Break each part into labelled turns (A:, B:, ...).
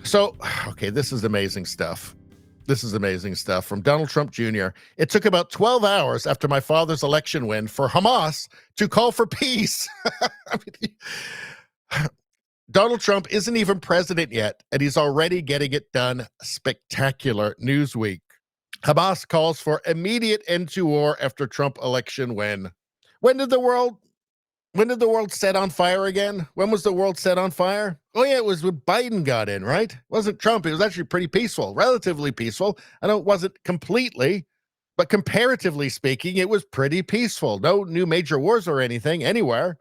A: So, okay, this is amazing stuff. This is amazing stuff from Donald Trump Jr. It took about 12 hours after my father's election win for Hamas to call for peace. I mean, Donald Trump isn't even president yet, and he's already getting it done. Spectacular. Newsweek. Hamas calls for immediate end to war after Trump election win. When did the world set on fire again? When was the world set on fire? Oh yeah, it was when Biden got in, right? It wasn't Trump. It was actually pretty peaceful, relatively peaceful. I know it wasn't completely, but comparatively speaking, it was pretty peaceful. No new major wars or anything anywhere.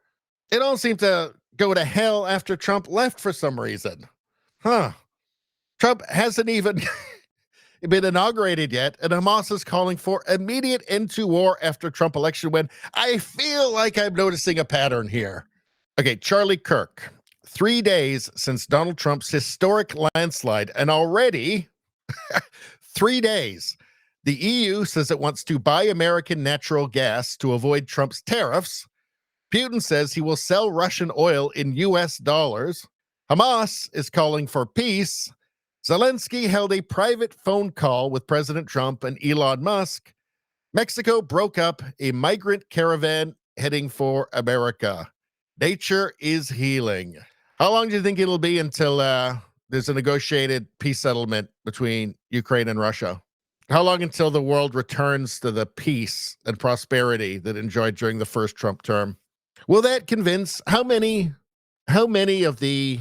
A: It all seemed to go to hell after Trump left for some reason. Trump hasn't even been inaugurated yet, and Hamas is calling for immediate end to war after Trump election win. I feel like I'm noticing a pattern here. Okay, Charlie Kirk. 3 days since Donald Trump's historic landslide, and already 3 days. The EU says it wants to buy American natural gas to avoid Trump's tariffs. Putin says he will sell Russian oil in US dollars. Hamas is calling for peace. Zelensky held a private phone call with President Trump and Elon Musk. Mexico broke up a migrant caravan heading for America. Nature is healing. How long do you think it'll be until there's a negotiated peace settlement between Ukraine and Russia? How long until the world returns to the peace and prosperity that it enjoyed during the first Trump term? Will that convince how many of the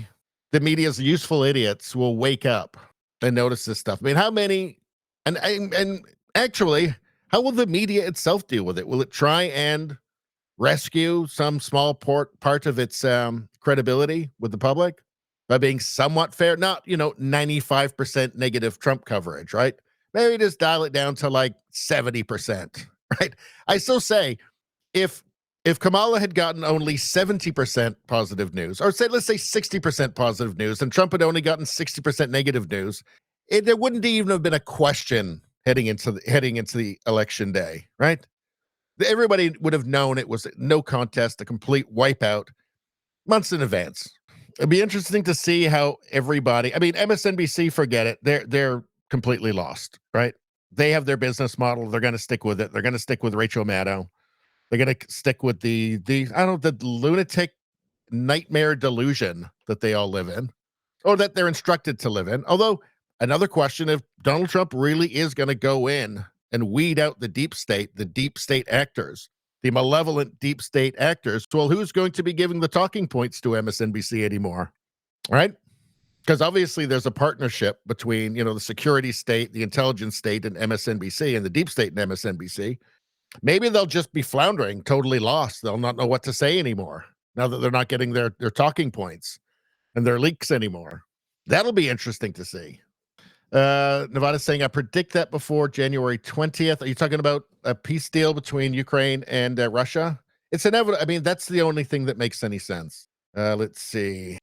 A: media's useful idiots will wake up and notice this stuff? I mean, how many, and actually, how will the media itself deal with it? Will it try and rescue some small part of its credibility with the public by being somewhat fair? Not, 95% negative Trump coverage, right? Maybe just dial it down to like 70%, right? I still say if Kamala had gotten only 70% positive news, or let's say 60% positive news, and Trump had only gotten 60% negative news, there wouldn't even have been a question heading into the election day, right? Everybody would have known it was no contest, a complete wipeout months in advance. It'd be interesting to see how everybody, I mean, MSNBC, forget it. They're completely lost, right? They have their business model. They're going to stick with it. They're going to stick with Rachel Maddow. They're going to stick with the lunatic nightmare delusion that they all live in, or that they're instructed to live in. Although, another question, if Donald Trump really is going to go in and weed out the deep state actors, the malevolent deep state actors, well, who's going to be giving the talking points to MSNBC anymore, right? Because obviously there's a partnership between, the security state, the intelligence state, and MSNBC, and the deep state and MSNBC. Maybe they'll just be floundering, totally lost. They'll not know what to say anymore now that they're not getting their talking points and their leaks anymore. That'll be interesting to see. Nevada's saying, I predict that before January 20th. Are you talking about a peace deal between Ukraine and Russia? It's inevitable. I mean, that's the only thing that makes any sense. Let's see.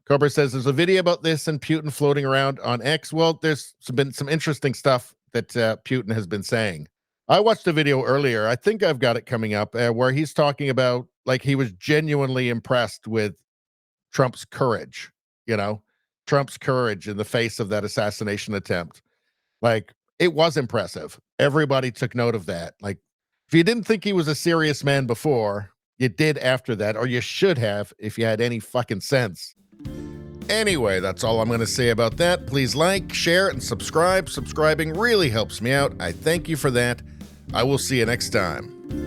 A: Cobra says there's a video about this and Putin floating around on X. Well, there's been some interesting stuff that Putin has been saying. I watched a video earlier. I think I've got it coming up where he's talking about, like, he was genuinely impressed with Trump's courage, Trump's courage in the face of that assassination attempt. Like, it was impressive. Everybody took note of that. Like, if you didn't think he was a serious man before, you did after that, or you should have if you had any fucking sense. Anyway, that's all I'm going to say about that. Please like, share, and subscribe. Subscribing really helps me out. I thank you for that. I will see you next time.